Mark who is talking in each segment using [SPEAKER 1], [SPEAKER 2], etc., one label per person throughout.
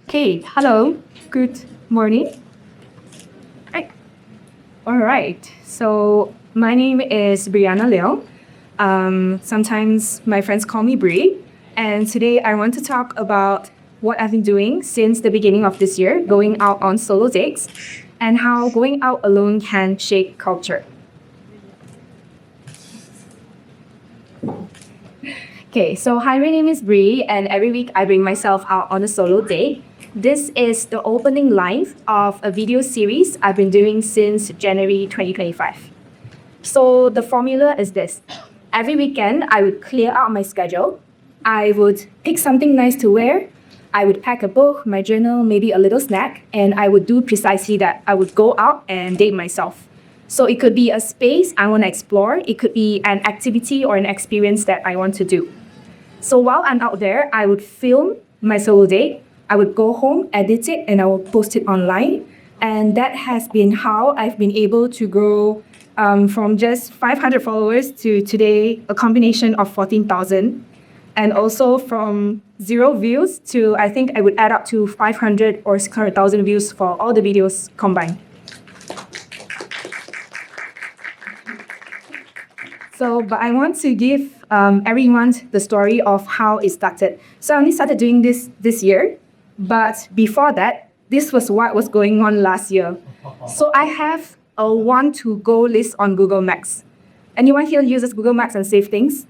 [SPEAKER 1] Okay, hello, good morning. Right. All right, so my name is Briana Leong. Sometimes my friends call me Bri, and today I want to talk about what I've been doing since the beginning of this year, going out on solo dates, and how going out alone can shape culture. Okay, so hi, my name is Bree, and every week I bring myself out on a solo date. This is the opening line of a video series I've been doing since January 2025. So the formula is this. Every weekend, I would clear out my schedule. I would pick something nice to wear. I would pack a book, my journal, maybe a little snack, and I would do precisely that. I would go out and date myself. So it could be a space I want to explore. It could be an activity or an experience that I want to do. So while I'm out there, I would film my solo date. I would go home, edit it, and I will post it online. And that has been how I've been able to grow from just 500 followers to today a combination of 14,000. And also from 0 views to I think I would add up to 500 or 600,000 views for all the videos combined. But I want to give everyone the story of how it started. So I only started doing this year, but before that, this was what was going on last year. So I have a want to go list on Google Maps. Anyone here uses Google Maps and save things?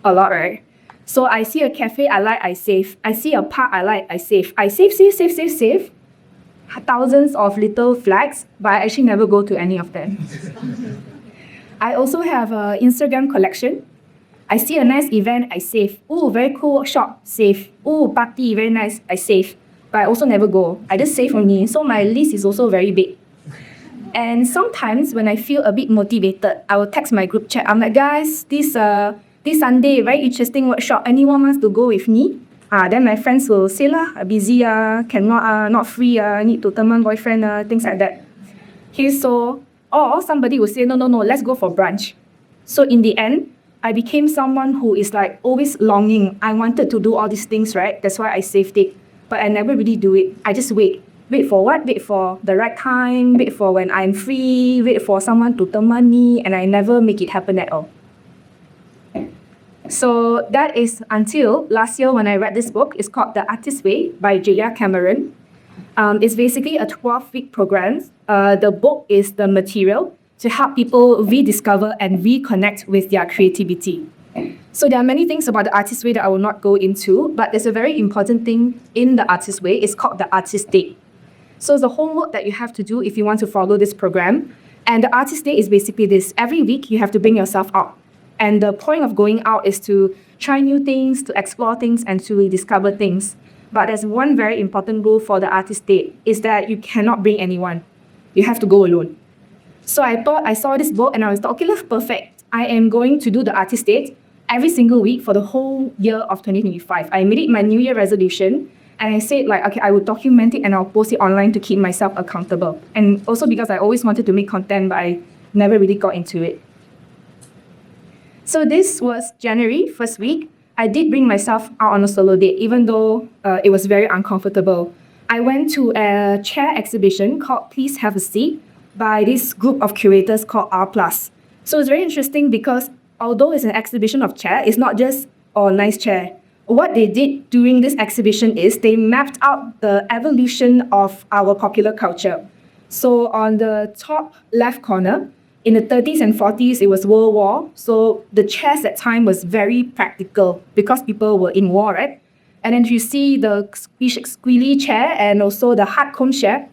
[SPEAKER 1] A lot, right? So I see a cafe I like, I save. I see a park I like, I save. I save. Thousands of little flags, but I actually never go to any of them. I also have an Instagram collection. I see a nice event, I save. Ooh, very cool workshop, save. Ooh, party, very nice, I save. But I also never go. I just save only. So my list is also very big. And sometimes when I feel a bit motivated, I will text my group chat. I'm like, guys, this Sunday, very interesting workshop. Anyone wants to go with me? Then my friends will say lah, busy, cannot, not free, need to turn boyfriend, things like that. Okay, so or somebody will say, no, let's go for brunch. So in the end, I became someone who is like always longing. I wanted to do all these things, right? That's why I saved it. But I never really do it. I just wait. Wait for what? Wait for the right time. Wait for when I'm free. Wait for someone to turn money. And I never make it happen at all. So that is until last year when I read this book. It's called The Artist's Way by J.R. Cameron. It's basically a 12-week program. The book is the material to help people rediscover and reconnect with their creativity. So there are many things about the Artist's Way that I will not go into, but there's a very important thing in the Artist's Way. It's called the Artist Date. So it's the homework that you have to do if you want to follow this program. And the Artist Date is basically this. Every week, you have to bring yourself out. And the point of going out is to try new things, to explore things, and to rediscover things. But there's one very important rule for the artist date is that you cannot bring anyone. You have to go alone. So I saw this book and I was like, okay, that's perfect. I am going to do the artist date every single week for the whole year of 2025. I made it my New Year resolution and I said like, okay, I will document it and I'll post it online to keep myself accountable. And also because I always wanted to make content, but I never really got into it. So this was January, first week. I did bring myself out on a solo date, even though it was very uncomfortable. I went to a chair exhibition called Please Have a Seat by this group of curators called R+. So it's very interesting because although it's an exhibition of chair, it's not just a nice chair. What they did during this exhibition is they mapped out the evolution of our popular culture. So on the top left corner, in the 30s and 40s, it was World War. So the chairs at time was very practical because people were in war, right? And then you see the squealy chair and also the hard cone chair,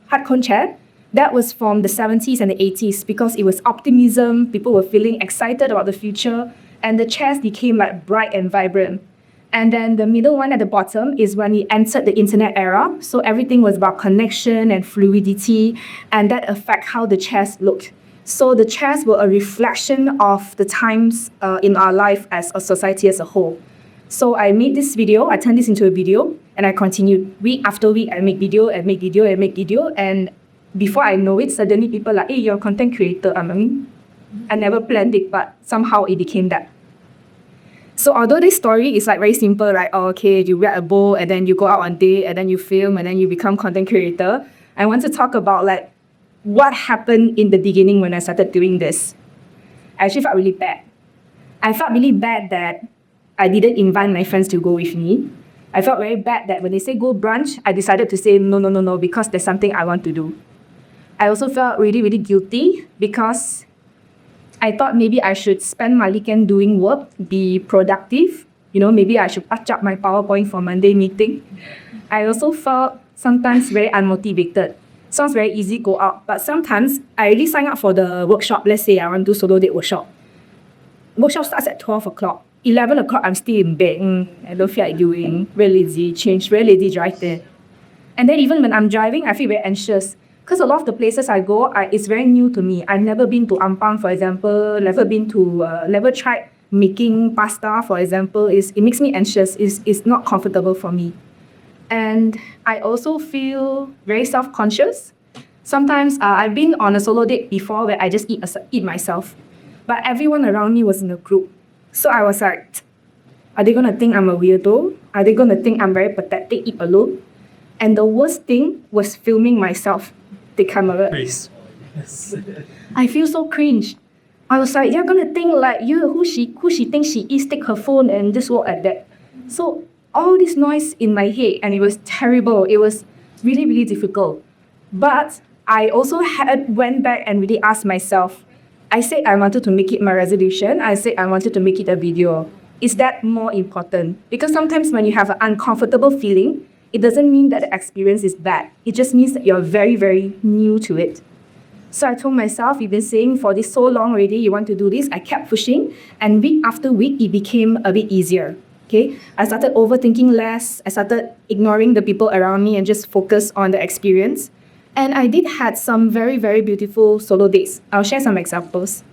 [SPEAKER 1] that was from the 70s and the 80s because it was optimism. People were feeling excited about the future and the chairs became like bright and vibrant. And then the middle one at the bottom is when we entered the internet era. So everything was about connection and fluidity and that affect how the chairs looked. So the chairs were a reflection of the times in our life as a society as a whole. So I made this video, I turned this into a video, and I continued. Week after week, I make video. And before I know it, suddenly people are like, hey, you're a content creator. I mean, I never planned it, but somehow it became that. So although this story is like very simple, right? Oh, okay, you read a book and then you go out on date and then you film and then you become content creator. I want to talk about like what happened in the beginning when I started doing this. I actually felt really bad. I felt really bad that I didn't invite my friends to go with me. I felt very bad that when they say go brunch, I decided to say no, because there's something I want to do. I also felt really, really guilty because I thought maybe I should spend my weekend doing work, be productive. Maybe I should touch up my PowerPoint for Monday meeting. I also felt sometimes very unmotivated. Sounds very easy, go out. But sometimes I really sign up for the workshop. Let's say I want to do solo date workshop. Workshop starts at 12 o'clock. 11 o'clock, I'm still in bed. I don't feel like doing. Very lazy, very lazy drive there. And then even when I'm driving, I feel very anxious. Because a lot of the places I go, it's very new to me. I've never been to Ampang, for example. Never tried making pasta, for example. It makes me anxious. It's not comfortable for me. And I also feel very self-conscious. Sometimes I've been on a solo date before where I just eat myself. But everyone around me was in a group. So I was like, are they going to think I'm a weirdo? Are they going to think I'm very pathetic, eat alone? And the worst thing was filming myself, the camera.
[SPEAKER 2] Please.
[SPEAKER 1] I feel so cringe. I was like, you're going to think like, who she thinks she is, take her phone and just walk like that. So all this noise in my head, and it was terrible. It was really, really difficult. But I also went back and really asked myself, I said I wanted to make it my resolution. I said I wanted to make it a video. Is that more important? Because sometimes when you have an uncomfortable feeling, it doesn't mean that the experience is bad. It just means that you're very, very new to it. So I told myself, you've been saying for this so long already, you want to do this. I kept pushing, and week after week, it became a bit easier. Okay, I started overthinking less. I started ignoring the people around me and just focus on the experience. And I did had some very, very beautiful solo dates. I'll share some examples.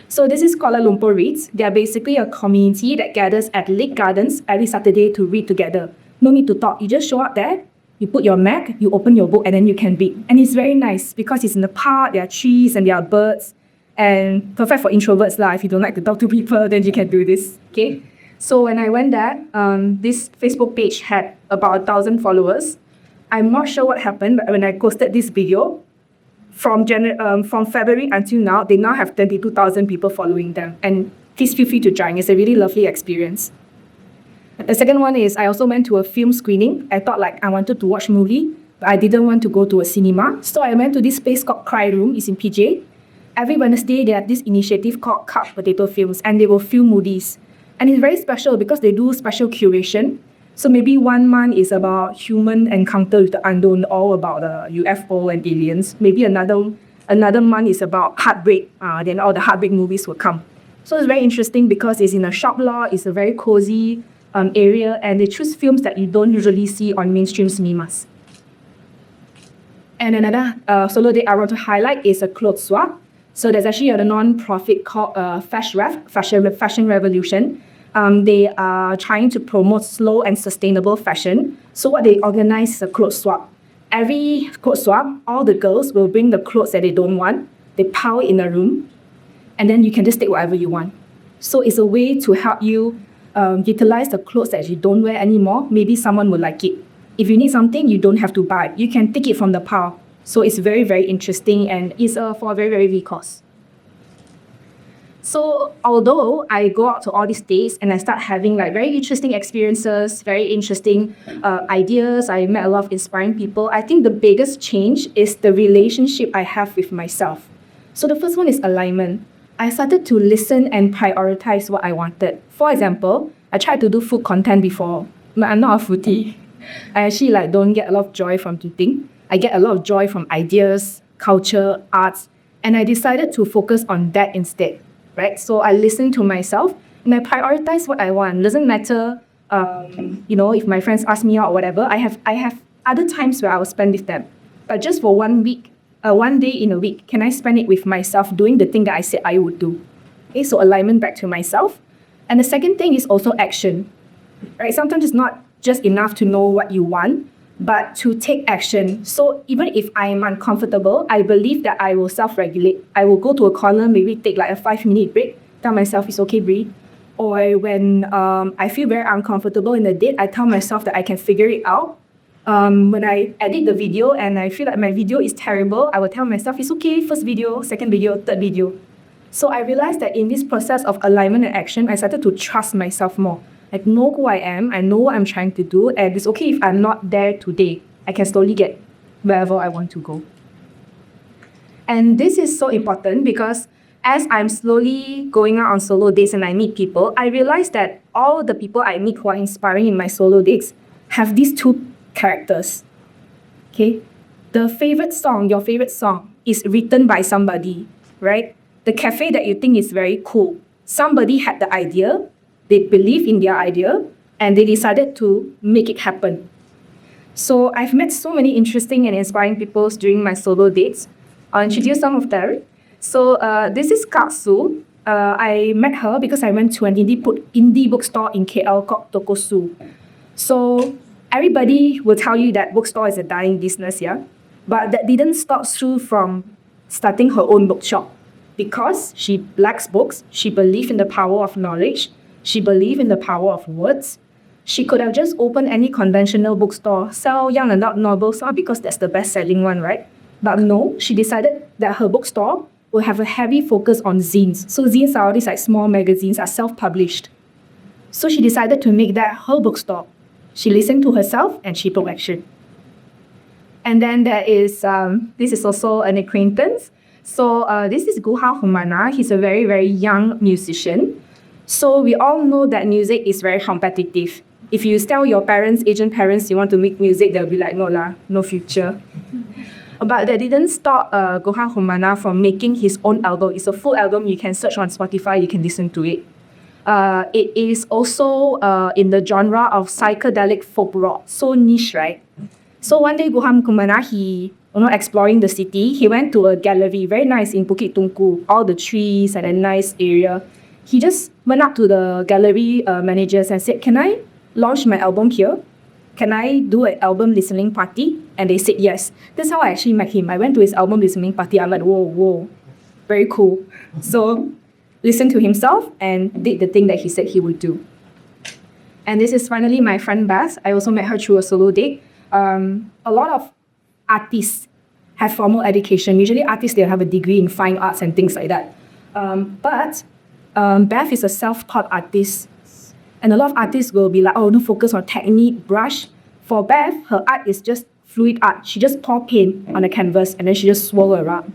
[SPEAKER 1] So this is Kuala Lumpur Reads. They are basically a community that gathers at Lake Gardens every Saturday to read together. No need to talk. You just show up there, you put your Mac, you open your book, and then you can read. And it's very nice because it's in the park, there are trees and there are birds. And perfect for introverts lah. If you don't like to talk to people, then you can do this. Okay. So when I went there, this Facebook page had about 1,000 followers. I'm not sure what happened, but when I posted this video, from February until now, they now have 22,000 people following them. And please feel free to join. It's a really lovely experience. The second one is I also went to a film screening. I thought like I wanted to watch movie, but I didn't want to go to a cinema. So I went to this place called Cry Room. It's in PJ. Every Wednesday, they have this initiative called Cup Potato Films, and they will film movies. And it's very special because they do special curation. So maybe 1 month is about human encounter with the unknown, all about the UFO and aliens. Maybe another month is about heartbreak. Then all the heartbreak movies will come. So it's very interesting because it's in a shop lot. It's a very cozy area, and they choose films that you don't usually see on mainstream cinemas. And another solo date I want to highlight is a clothes swap. So there's actually a non-profit called Fashion Revolution. They are trying to promote slow and sustainable fashion. So what they organize is a clothes swap. Every clothes swap, all the girls will bring the clothes that they don't want. They pile it in a room, and then you can just take whatever you want. So it's a way to help you utilize the clothes that you don't wear anymore. Maybe someone will like it. If you need something, you don't have to buy it. You can take it from the pile. So it's very, very interesting, and it's for a very, very low cost. So although I go out to all these dates and I start having like very interesting experiences, very interesting ideas, I met a lot of inspiring people, I think the biggest change is the relationship I have with myself. So the first one is alignment. I started to listen and prioritize what I wanted. For example, I tried to do food content before, but I'm not a foodie. I actually don't get a lot of joy from eating. I get a lot of joy from ideas, culture, arts, and I decided to focus on that instead. Right? So I listen to myself and I prioritize what I want. It doesn't matter, if my friends ask me out or whatever. I have other times where I will spend with them. But just for 1 week, 1 day in a week, can I spend it with myself doing the thing that I said I would do? Okay, so alignment back to myself. And the second thing is also action. Right? Sometimes it's not just enough to know what you want, but to take action. So even if I am uncomfortable, I believe that I will self-regulate. I will go to a corner, maybe take like a 5-minute break, tell myself it's okay, breathe. or when I feel very uncomfortable in a date, I tell myself that I can figure it out. When I edit the video and I feel like my video is terrible, I will tell myself it's okay, first video, second video, third video. So I realized that in this process of alignment and action, I started to trust myself more. I know who I am, I know what I'm trying to do, and it's okay if I'm not there today. I can slowly get wherever I want to go. And this is so important because as I'm slowly going out on solo dates and I meet people, I realize that all the people I meet who are inspiring in my solo dates have these two characters. Okay? The favorite song, your favorite song, is written by somebody, right? The cafe that you think is very cool. Somebody had the idea, they believe in their idea, and they decided to make it happen. So I've met so many interesting and inspiring people during my solo dates. I'll introduce some of them. So this is Katsu. I met her because I went to an indie bookstore in KL called Tokosu. So everybody will tell you that bookstore is a dying business, yeah? But that didn't stop Sue from starting her own bookshop. Because she likes books, she believed in the power of knowledge, she believed in the power of words. She could have just opened any conventional bookstore, sell young adult novels, because that's the best-selling one, right? But no, she decided that her bookstore will have a heavy focus on zines. So zines are all these like small magazines, are self-published. So she decided to make that her bookstore. She listened to herself and she took action. And then there is, this is also an acquaintance. So this is Guha Humana. He's a very, very young musician. So we all know that music is very competitive. If you tell your parents, Asian parents, you want to make music, they'll be like, no lah, no future. But that didn't stop Guha Humana from making his own album. It's a full album. You can search on Spotify. You can listen to it. It is also in the genre of psychedelic folk rock. So niche, right? So one day, Guha Humana, he exploring the city, he went to a gallery, very nice in Bukit Tungku, all the trees and a nice area. He just went up to the gallery managers and said, can I launch my album here? Can I do an album listening party? And they said yes. That's how I actually met him. I went to his album listening party. I'm like, whoa, very cool. So listened to himself and did the thing that he said he would do. And this is finally my friend Beth. I also met her through a solo date. A lot of artists have formal education. Usually artists, they'll have a degree in fine arts and things like that. But Beth is a self-taught artist. And a lot of artists will be like, oh, no focus on technique, brush. For Beth, her art is just fluid art. She just pour paint on a canvas and then she just swirl around.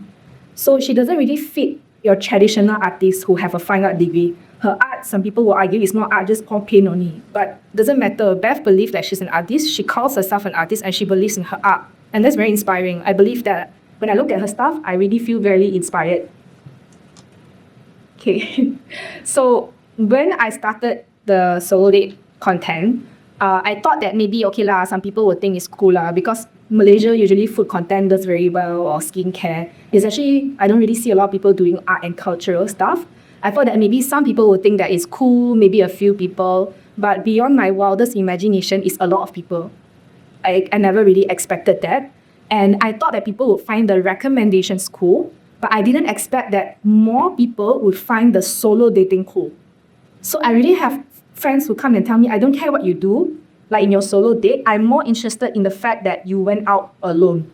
[SPEAKER 1] So she doesn't really fit your traditional artists who have a fine art degree. Her art, some people will argue, is not art, just pour paint only. But doesn't matter. Beth believes that she's an artist. She calls herself an artist and she believes in her art. And that's very inspiring. I believe that when I look at her stuff, I really feel very inspired. Okay. So when I started the solo date content, I thought that maybe, okay lah, some people would think it's cool lah, because Malaysia usually food content does very well, or skincare. It's actually, I don't really see a lot of people doing art and cultural stuff. I thought that maybe some people would think that it's cool, maybe a few people, but beyond my wildest imagination is a lot of people. I never really expected that. And I thought that people would find the recommendations cool, but I didn't expect that more people would find the solo dating cool. So I really have friends who come and tell me, I don't care what you do, like in your solo date, I'm more interested in the fact that you went out alone.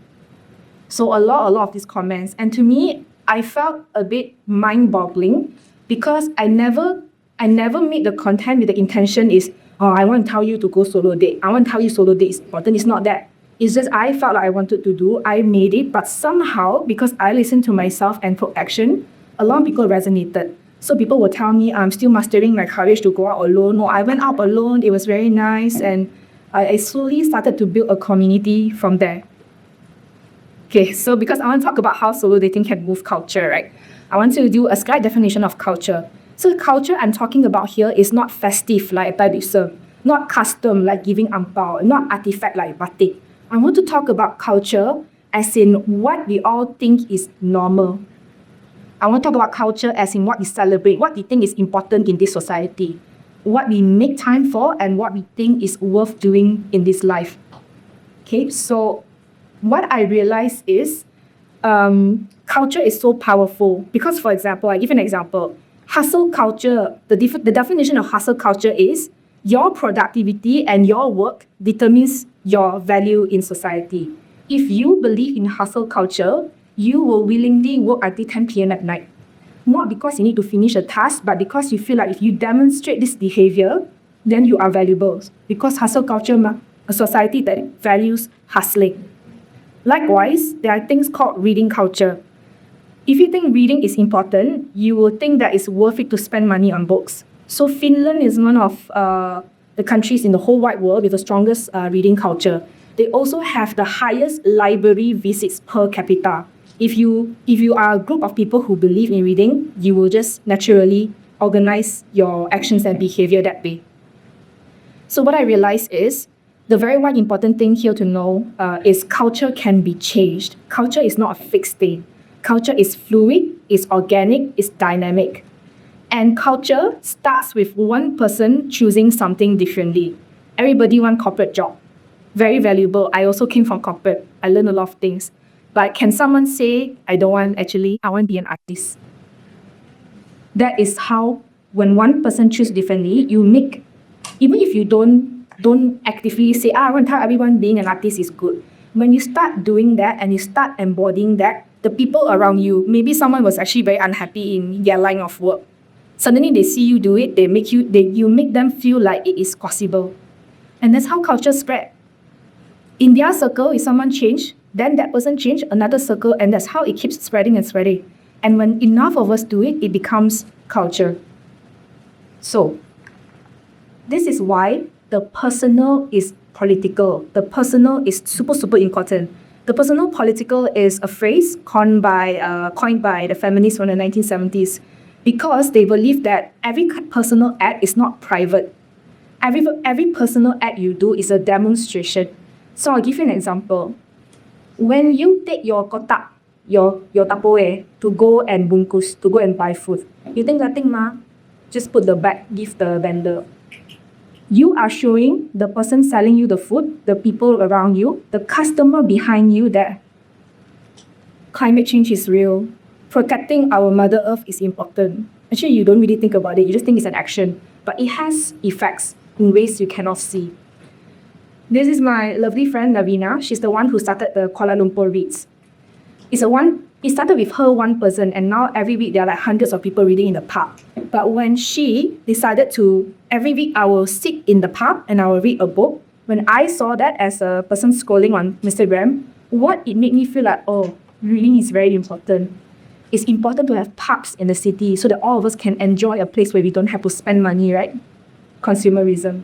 [SPEAKER 1] So a lot of these comments. And to me, I felt a bit mind-boggling because I never made the content with the intention is, oh, I want to tell you to go solo date. I want to tell you solo date is important. It's not that. It's just I felt like I wanted to do. I made it, but somehow, because I listened to myself and took action, a lot of people resonated. So people will tell me, I'm still mastering my courage to go out alone. No, I went out alone. It was very nice. And I slowly started to build a community from there. Okay, so because I want to talk about how solo dating can move culture, right? I want to do a slight definition of culture. So culture I'm talking about here is not festive like tradition, not custom like giving angpao, not artifact like batik. I want to talk about culture as in what we all think is normal. I want to talk about culture as in what we celebrate, what we think is important in this society, what we make time for, and what we think is worth doing in this life. Okay, so what I realized is culture is so powerful because, for example, I give an example. Hustle culture, the definition of hustle culture is your productivity and your work determines your value in society. If you believe in hustle culture, you will willingly work until 10 p.m. at night. Not because you need to finish a task, but because you feel like if you demonstrate this behavior, then you are valuable. Because hustle culture, a society that values hustling. Likewise, there are things called reading culture. If you think reading is important, you will think that it's worth it to spend money on books. So Finland is one of the countries in the whole wide world with the strongest reading culture. They also have the highest library visits per capita. If you are a group of people who believe in reading, you will just naturally organize your actions and behavior that way. So what I realized is, the very one important thing here to know is culture can be changed. Culture is not a fixed thing. Culture is fluid, is organic, is dynamic. And culture starts with one person choosing something differently. Everybody want corporate job. Very valuable. I also came from corporate. I learned a lot of things. But can someone say, I don't want, actually, I want to be an artist? That is how, when one person chooses differently, you make, even if you don't actively say, I want to tell everyone being an artist is good. When you start doing that and you start embodying that, the people around you, maybe someone was actually very unhappy in their line of work. Suddenly they see you do it, you make them feel like it is possible. And that's how culture spread. In their circle, if someone changed, then that person changed another circle, and that's how it keeps spreading and spreading. And when enough of us do it, it becomes culture. So, this is why the personal is political. The personal is super, super important. The personal political is a phrase coined by the feminists from the 1970s because they believe that every personal act is not private. Every personal act you do is a demonstration. So I'll give you an example. When you take your kotak, your Tupperware to go and bungkus, to go and buy food, you think nothing ma? Just put the bag, give the vendor. You are showing the person selling you the food, the people around you, the customer behind you that climate change is real. Protecting our Mother Earth is important. Actually, you don't really think about it. You just think it's an action. But it has effects in ways you cannot see. This is my lovely friend, Navina. She's the one who started the Kuala Lumpur Reads. It started with her one person, and now every week there are like hundreds of people reading in the park. But when she decided to, every week I will sit in the park and I will read a book, when I saw that as a person scrolling on Instagram, what it made me feel like, oh, reading is very important. It's important to have parks in the city so that all of us can enjoy a place where we don't have to spend money, right? Consumerism.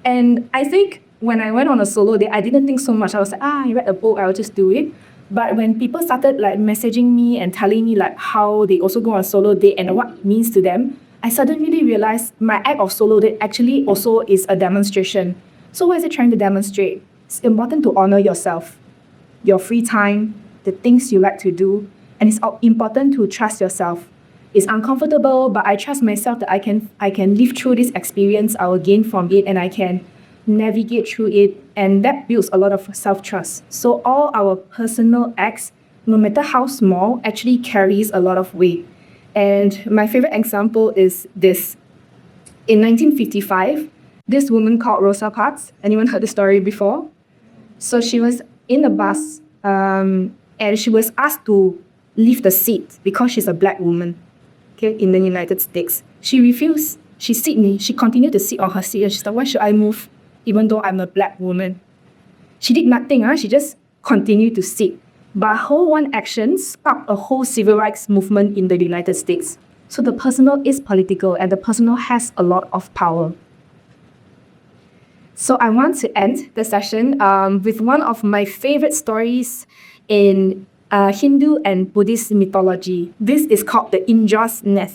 [SPEAKER 1] And I think when I went on a solo date, I didn't think so much. I was like, I read a book, I'll just do it. But when people started like messaging me and telling me like how they also go on a solo date and what it means to them, I suddenly realized my act of solo date actually also is a demonstration. So what is it trying to demonstrate? It's important to honor yourself, your free time, the things you like to do, and it's important to trust yourself. It's uncomfortable, but I trust myself that I can live through this experience, I will gain from it, and I can navigate through it, and that builds a lot of self-trust. So all our personal acts, no matter how small, actually carries a lot of weight. And my favorite example is this. In 1955, this woman called Rosa Parks, anyone heard the story before? So she was in a bus, and she was asked to leave the seat because she's a black woman, okay, in the United States. She refused. She continued to sit on her seat, and she's like, why should I move even though I'm a black woman? She did nothing, she just continued to sit. But her one action sparked a whole civil rights movement in the United States. So the personal is political, and the personal has a lot of power. So I want to end the session with one of my favorite stories in Hindu and Buddhist mythology. This is called the Indra's net.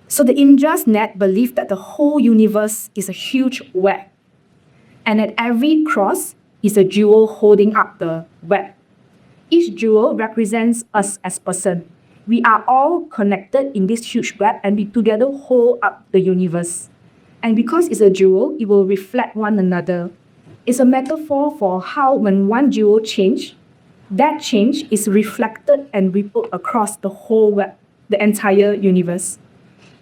[SPEAKER 1] So the Indra's net believed that the whole universe is a huge web. And at every cross is a jewel holding up the web. Each jewel represents us as person. We are all connected in this huge web, and we together hold up the universe. And because it's a jewel, it will reflect one another. It's a metaphor for how when one jewel changes, that change is reflected and rippled across the whole web, the entire universe.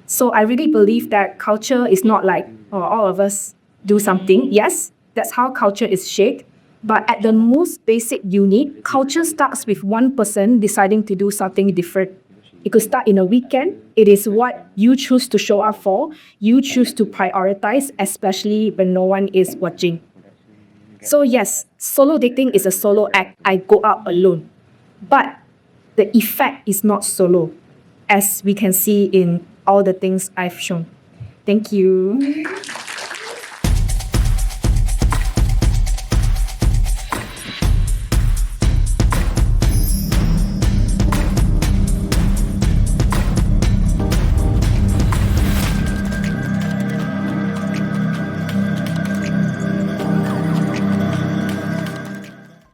[SPEAKER 1] So I really believe that culture is not like, oh, all of us do something. Yes, that's how culture is shaped. But at the most basic unit, culture starts with one person deciding to do something different. It could start in a weekend. It is what you choose to show up for. You choose to prioritize, especially when no one is watching. So yes, solo dating is a solo act. I go out alone. But the effect is not solo, as we can see in all the things I've shown. Thank you.